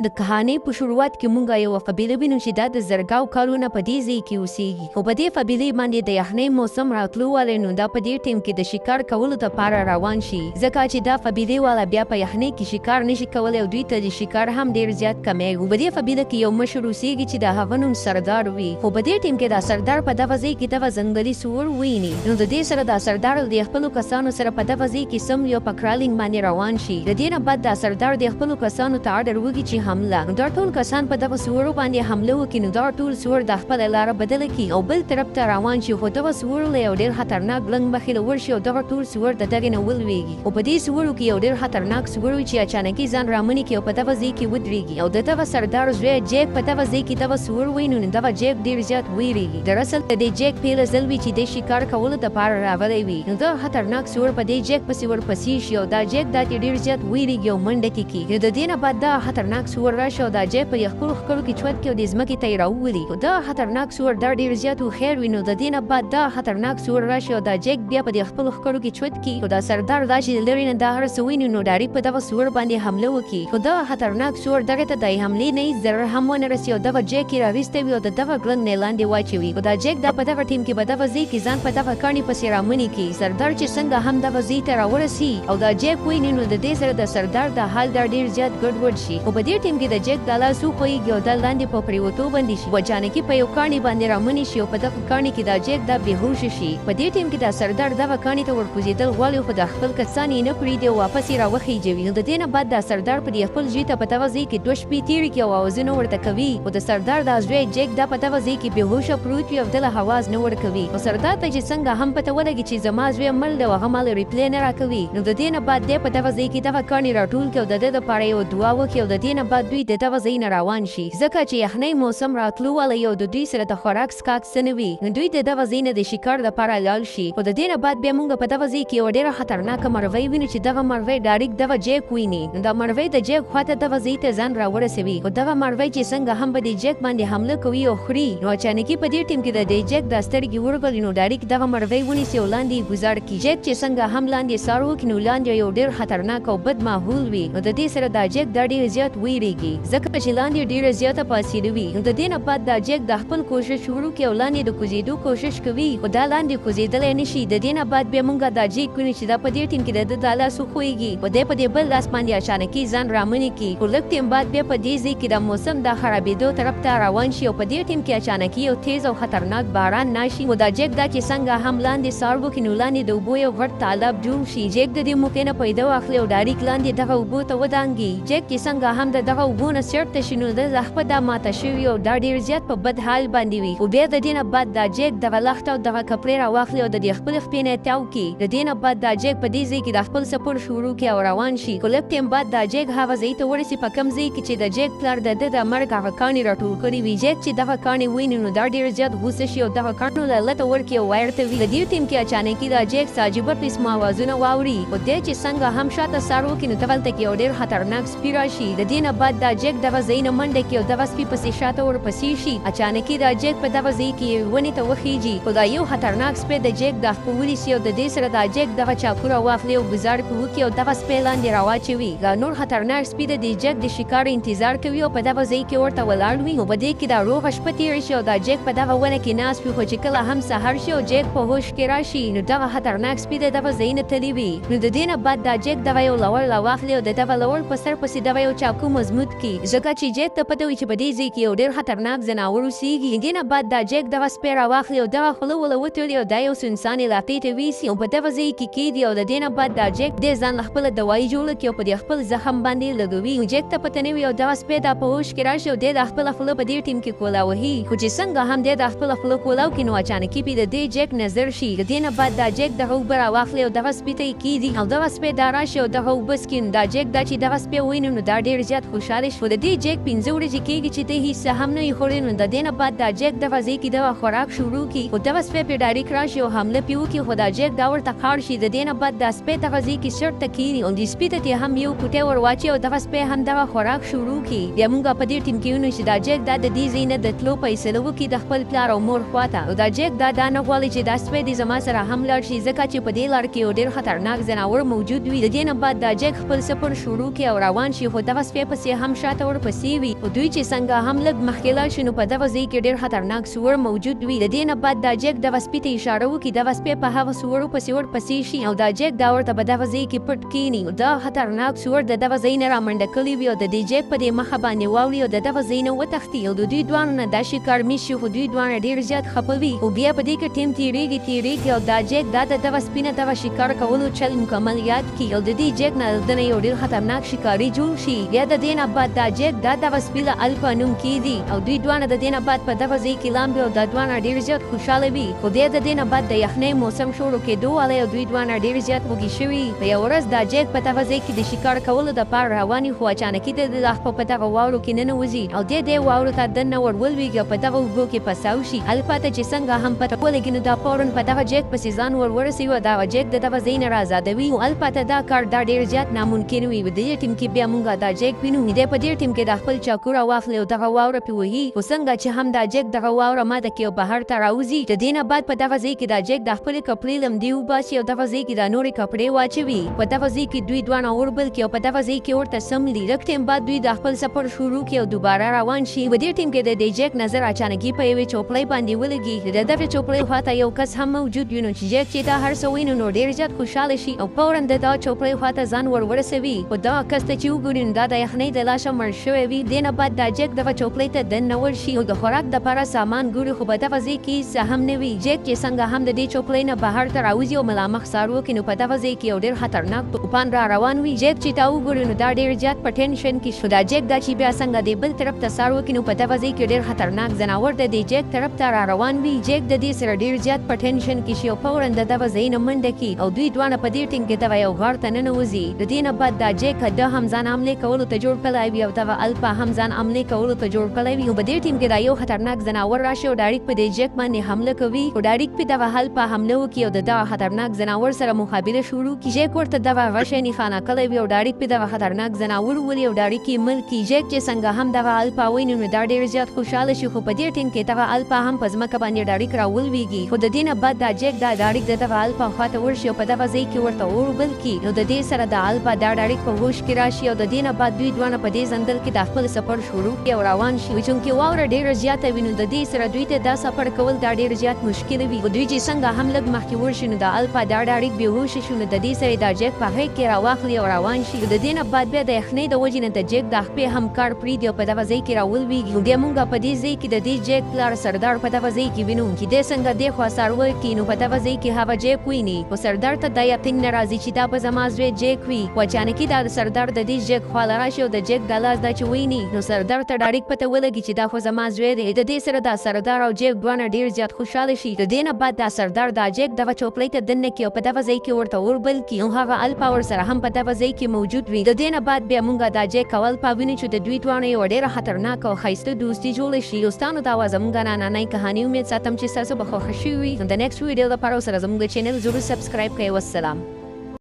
د کهانې په شروعات کې مونږ یو قبیله وینو چې دا د زرګاو کالونه په دې ځای کې اوسېږي، خو په دې قبیلې باندې د یخنۍ موسم راتلو والی نو دا په دې ټیم کې د شکار کولو دپاره روان شي، ځکه چې دا قبیلې والا بیا په یخنۍ کې شکار نشي کولی او دوی ته د شکار هم ډېر زیات کمیږي. په دې قبیله کې یو مشر اوسېږي چې د هغه نوم سردار وي، خو په دې ټیم کې دا سردار په دغه ځای کې دغه ځنګلي سور ویني، نو د دې سره دا سردار د خپلو کسانو سره په دغه ځای کې سم یو پکرالینګ باندې روان شي. د دې نه بعد دا سردار د خپلو کسانو ته اډر وکړي چې حمله، نو دا ټول کسان په دغه سورو باندې حمله وکړي، نو دا ټول سور د خپله لاره بدله کړي او بل طرف ته روان شي، خو دغه سورو له یو ډېر خطرناک لنګ مخې له ورشي او دغه ټول سور د دغې نه ولویږي. او په دې سورو کې یو ډېر خطرناک سور وي چې اچانکي ځان رامنې کړي او په دغه ځای کې ودرېږي، او د دغه سردار زوی جیک په دغه ځای کې دغه سور ویني، نو دغه جیک ډېر زیات ویرېږي. دراصل د دې جیک پیله ځل وي چې د شکار کولو دپاره راغلی وي، نو دغه خطرناک سور په دې جیک پسې ورپسې شي او دا جیک دا چې ډېر زیات ویرېږي او منډه کې کړي. نو د دې نه بعد دا خطرناک سور راشي او دا جیک په خپلو ښکرو کې چوت کړي او د ځمکې ته یې راوولي. خو دا خطرناک سور دا ډېر زیات هوښیار وي، نو د دې نه بعد دا خطرناک سور راشي او دا جیک بیا په د خپلو ښکرو کې چوت کړي، خو دا سردار دا چې لرې نه دا هر څه ویني نو ډایرکټ په دغه سور باندې حمله وکړي. خو دغه خطرناک سور دغې ته د حملې نه هېڅ ضرر هم ونه رسي او دغه جیک یې راویستی وي او د دغه ګلنګ نه یې لاندې واچوي. خو دا جیک دا په دغه ټیم کې په دغه ځای کې ځان په دغه کاڼي پسې رامنې کړي. سردار چې څنګه هم دغه ځای ته راورسي او دا جیک ویني، نو د دې سره د سردار د حال دا ډېر زیات ګډوډ شي. خو په دې ټیم کې د جیک د لاس وښویږي او دا لاندې په پرېوتو باندې شي، اچانکي په یو کاڼي باندې رامنې شي او په دغه کاڼي کې دا جیک دا بېهوشه شي. په دې ټیم کې دا سردار دغه کاڼي ته ورکوزېدل غواړي، خو د خپل کسان یې نه پرېږدي او واپس یې راوخیجوي. نو د دې نه بعد دا سردار په دې خپل زوی ته په دغه ځای کې 2 شپې تېرې کړي او اوازونه ورته کوي، خو د سردار دا زوی جیک دا په دغه ځای کې بېهوشه پروت وي او دله اواز نه ورکوي. خو سردار ته چې څنګه هم پته ولګي چې زما زوی مړ دی او هغه ماله ریپلی نه راکوي، نو د دې نه بعد دی په دغه ځای کې دغه کاڼي راټول کړي او د ده دپاره یو دعا وکړي او د دې نه بعد دوی د دغه ځای نه روان شي، ځکه چې یخنۍ موسم راتلو والی او د دوی سره د خوراک څښاک څه نه وي، نو دوی د دغه ځای نه د شکار دپاره لاړ شي. خو د دې نه بعد بیا موږ په دغه ځای کې یوه ډېره خطرناکه مرغۍ وینو چې دغه مرغۍ ډایرکټ دغه جیک ویني، نو دا مرغۍ د جیک خواته دغه ځای ته ځان راورسوي. خو دغه مرغۍ چې څنګه هم به د جیک باندې حمله کوي او خوري، نو اچانکي په دې ټیم کې د جیک دا سترګې ورغلي، نو ډایرکټ دغه مرغۍ ونیسي او لاندې یې ګوزار کړي. جیک چې څنګه هم لاندې سار وکړي، نو لاندې یو ډېر خطرناک او بد ماحول وي، نو د دې سره دا جیک دا ډېر زیات ویرېږي، ځکه چې لاندې ډېره زیاته پاسیده وي. نو د دې نه بعد دا جیک د خپل کوشش شروع کړي او لاندې د کوزېدو کوشش کوي، خو دا لاندې کوزېدلی نه شي. د دې نه بعد بیا موږ دا جیک وینو چې دا په دې ټیم کې د ده دا لاس وښویږي، خو دی په دې بل لاس باندې اچانکي ځان رامنې کړي. خو لږ ټیم بعد بیا په دې ځای کې د موسم د خرابېدو طرف ته روان شي او په دې ټیم کې اچانکي یو تیز او خطرناک باران ناشي. خو دا جیک دا چې څنګه هم لاندې سار وکړي، نو لاندې د اوبو یو غټ تالاب جوړ شي. جیک د دې موقع نه پیدا واخلي او ډایرکټ لاندې دغه اوبو ته ودانګي. جیک چې څنګه هم د دغه اوبو نه چېرته شي، نو د لښپه دا ماته شوي او دا ډېر زیات په بد حال باندې وي. خو بیا د دې نه بعد دا جیک دغه لښته او دغه کپړې راواخلي او د دې خپلې خپې نه یې تاو کړي. د دې نه بعد دا جیک په دې ځای کې د خپل سفر شروع کړي او روان شي. خو لږ ټیم بعد دا جیک هغه ځای ته ورسي په کوم ځای کې چې د جیک پلار د ده د مرګ هغه کاڼي راټول کړي وي. جیک چې دغه کاڼي ویني، نو دا ډېر زیات غوسه شي او دغه کاڼو له لته ورکړي او وایرته وي. د دې ټیم کې اچانکي دا جیک عجیبه قسمه اوازونه واوري، خو دی چې څنګه هم شاته سار وکړي، نو دغلته کې یو ډېر خطرناک سپي راشي. د دې نه بعد دا جیک دغه ځای نه منډه کړي او دغه سپي پسې شاته ورپسې شي. اچانکي دا جیک په دغه ځای کې ونې ته وخیږي، خو دا یو خطرناک سپی د جیک د خپه ونیسي او د دې سره دا جیک دغه چاقو راواخلي او ګوزار پرې وکړي او دغه سپی لاندې راواچوي. دا نور خطرناک سپي د دې جیک د شکار انتظار کوي او په دغه ځای کې ورته ولاړ وي. خو په دې کې دا روغه شپه تېره شي او دا جیک په دغه ونه کې ناست وي، خو چې کله هم سهار شي او جیک په هوش کې راشي، نو دغه خطرناک سپي د دغه ځای نه تللی وي. نو د دې نه بعد دا جیک دغه یو لور راواخلي او د دغه لور په سر پسې دغه یو چاقو مضبوط کړي، ځکه چې جیک ته پته وي چې په دې ځای کې یو ډېر خطرناک ځناور اوسېږي. د دې نه بعد دا جیک دغه سپی راواخلي او دغه خوله وله وتړي او دا یو سنسان علاقې ته ویسي او په دغه ځای کې کېږدي. او د دې نه بعد دا جیک دې ځان له خپله دوایي جوړه کړي او په دې خپل زخم باندې لګوي. جیک ته پته نه وي او دغه سپی دا په هوش کې راشي او دی د خپله خوله په دې ټیم کې کولا وهي. خو چې څنګه هم دی د خپله خوله کولاو کړي، نو اچانکي پې د دې جیک نظر شي. د دې نه بعد دا جیک دغه اوبه راواخلي او دغه سپي ته یې کېږدي او دغه سپی دا راشي او دغه اوبه څکي. دا جیک دا چې دغه سپی وویني، نو دا ډېر زیات خوشحاله شي. خو د دې جیک 5 ورځې کېږي چې دی هېڅ هم نه وي خوړی. نو د دې نه بعد دا جیک دغه ځای کې دغه خوراک شروع کړي، خو دغه سپی پې ډایرکټ راشي او حمله پې وکړي. خو دا جیک دا ورته خاړ شي. د دې نه بعد دا سپی دغه ځای کې چېرته کښېني او دې سپي ته هم یو کوټی ور واچوي او دغه سپی هم دغه خوراک شروع کړي. بیا موږ په دې ټیم کې وینو چې دا جیک دا د دې ځای نه د تلو فیصله وکړي د خپل پلار او مور خواته. او دا جیک دا نه غواړي چې دا سپی دې زما سره هم لاړ شي، ځکه چې په دې لار کې یو ډېر خطرناک ځناور موجود وي. د دې نه بعد دا جیک خپل سفر شروع کړي او روان شي، خو دغه سپی پسې ورپسې هم شاته ورپسې وي او دوی چې څنګه هم لږ مخکې لاړ شي نو په دغه ځای کې ډېر خطرناک سور موجود وي. د دې نه بعد دا جګ دغه سپي ته اشاره وکړي دغه سپی په هغه سورو پسې ورپسې شي او دا جګ دا ورته په دغه ځای کې پټ کښېني. دا خطرناک سور د دغه ځای نه رامنډه کړی وي او د دې جګ په دې مخه باندې واوړي او د دغه ځای نه وتښتي او د دوی دواړو نه دا شکار میش شي خو دوی دواړه ډېر زیات خفه وي او بیا په دې کې ټیم تېرېږي او دا جګ دا د دغه سپي نه دغه شکار کولو چل مکمل یاد کړي او د دې جګ نه د نه یو ډېر خطرناک شکاري جوړ شي. بیا د دې نه بعد دا جګ دا دغه سپي له الفا نوم کېږي او دوی دواړه د دې نه بعد په دغه ځای کې لامبي او دا دواړه ډېر زیات خوشحاله وي. خو بیا د دې نه بعد د یخنۍ موسم شروع کېدو والی او دوی دواړه ډېر زیات وږي شوي. په یوه ورځ دا جګ په دغه ځای کې د شکار کولو دپاره روان وي خو اچانکي د ده خپل په دغه واورو کې ننوځي او دې واورو ته دننه ور ولویږي او په دغه اوبو کې پساو شي. الفا ته چې څنګه هم پته ولګي نو دا فوراً په دغه جګ پسې ځان ور ورسوي او دغه جګ د دغه ځای نه راازادوي او الفا ته دا کار دا ډېر زیات ناممکن وي. په دې ټیم کې بیا موږ دا جګ وینو دی په دې ټیم کې د خپل چاقو راواخلي او دغه واوره پرې وهي خو څنګه چې هم دا جګ دغه واوره ماته کړي او بهر ته راوځي د دې نه بعد په دغه ځای کې دا جګ د خپلې کپړې لمدې وباسي او دغه ځای کې دا نورې کپړې واچوي. په دغه ځای کې دوی دواړه اوربل کړي او په دغه ځای کې ورته سملي. لږ ټیم بعد دوی د خپل سفر شروع کړي او دوباره روان شي. په دې ټیم کې د دې جګ نظر اچانکي په یوې چوپړۍ باندې ولګي. د دغې چوپړۍ خواته یو کس هم موجود وي نو چې جګ چې دا هر څه ویني نو ډېر زیات خوشحاله شي او فوراً د دغه چوپړۍ خواته ځان ور ورسوي. خو دغه کس ته چې وګوري نو دا د یخنۍ د لاشه مړ شوی وي. دې نه بعد دا جګ دغه چوپړۍ ته دننه ورشي او د خوراک دپاره سامان ګوري خو په دغه ځای کې څه هم نه وي. جګ چې څنګه هم د دې چوپړۍ نه بهر ته راوځي او ملامخ سار وکړي نو په دغه ځای کې یو ډېر خطرناک توپان را روان وي. جګ چې تا وګوري نو دا ډېر زیات په ټینشن کې شو. دا جګ دا چې بیا څنګه د بل طرف ته سار وکړي نو په دغه ځای کې ډېر خطرناک ځناور د دې جګ طرف ته را روان وي. جګ د دې سره ډېر زیات په ټینشن کې شي او فوراً د دغه ځای نه منډه کړي او دوی دواړه په دې ټینګ کې دغه یو غار ته ننوځي. د دې نه بعد دا جګ ده هم ځان حملې کولو ته جوړ کړی وي او دغه الفا هم ځان حملې کولو ته جوړ کړی وي. په دې ټیم کې دا یو خطرناک ځناور راشي او ډایرکټ په دې جګ باندې حمله کوي او ډایرکټ په دغه الفا حمله وکړي او د دغه خطرناک ځناور سره مقابله شروع کړي. جګ ورته دغه غشی نښانه کړی وي او ډایرکټ په دغه خطرناک ځناور ولي او ډایرکټ یې مړ کړي. جګ چې څنګه هم دغه الفا ویني نو دا ډېر زیات خوشحاله شي خو په دې ټیم کې دغه الفا هم په ځمکه باندې ډایرکټ راولویږي. خو د دې نه بعد دا جګ دا ډایرکټ د دغه الفا خواته ورشي او په دغه ځای کې ورته اوربل کړي نو د دې سره د الفا دا ډایرکټ په هوش کې راشي او د دې نه بعد دوی دواړه په دې ځنګل کې د خپل سفر شروع کړي او روان شي. چونکې واوره ډېره زیاته وي نو د دې سره دوی ته دا سفر کول دا ډېر زیات مشکل وي. خو دوی چې څنګه هم لږ مخکې ورشي نو د الفا دا ډایرکټ بېهوشه شي نو د دې سره دا جګ په غېږ کې راواخلي او روان شي. د دې نه بعد بیا د یخنۍ د وجې نه د جګ د خپې هم کار پرېږدي او په دغه ځای کې راولویږي. نو بیا موږ په دې ځای کې د دې جګ پلار سردار په دغه ځای کې وینو چې دی څنګه دې خوا څاروی کړي نو په دغه ځای کې هغه جګ ویني. خو سردار ته دا یقین نه راځي چې دا به زما زوی جګ وي. خو اچانکي دا د سردار د دې جګ خواله راشي او د جګ د لاس دا چې ویني نو سردار ته ډایرکټ پته ولګي چې دا خو زما زوی دی. د دې سره دا سردار او جګ دواړه ډېر زیات خوشحاله شي. د دې نه بعد دا سردار دا جګ دغه چوپړۍ ته دننه کړي او په دغه ځای کې ورته اوربل کړي او هغه الفا ورسره هم په دغه ځای کې موجود وي. د دې نه بعد بیا موږ دا جګ او الفا وینو چې د دوی دواړو یوه ډېره خطرناکه او ښایسته دوستي جوړه شي. دوستانو دا وه زموږ نننۍ کهاني. امید ساتم چې ستاسو به خوښه شوې وي. د نیکسټ ویډیو لپاره سره زموږ چینل ضرور سبسکرایب کړئ. والسلام.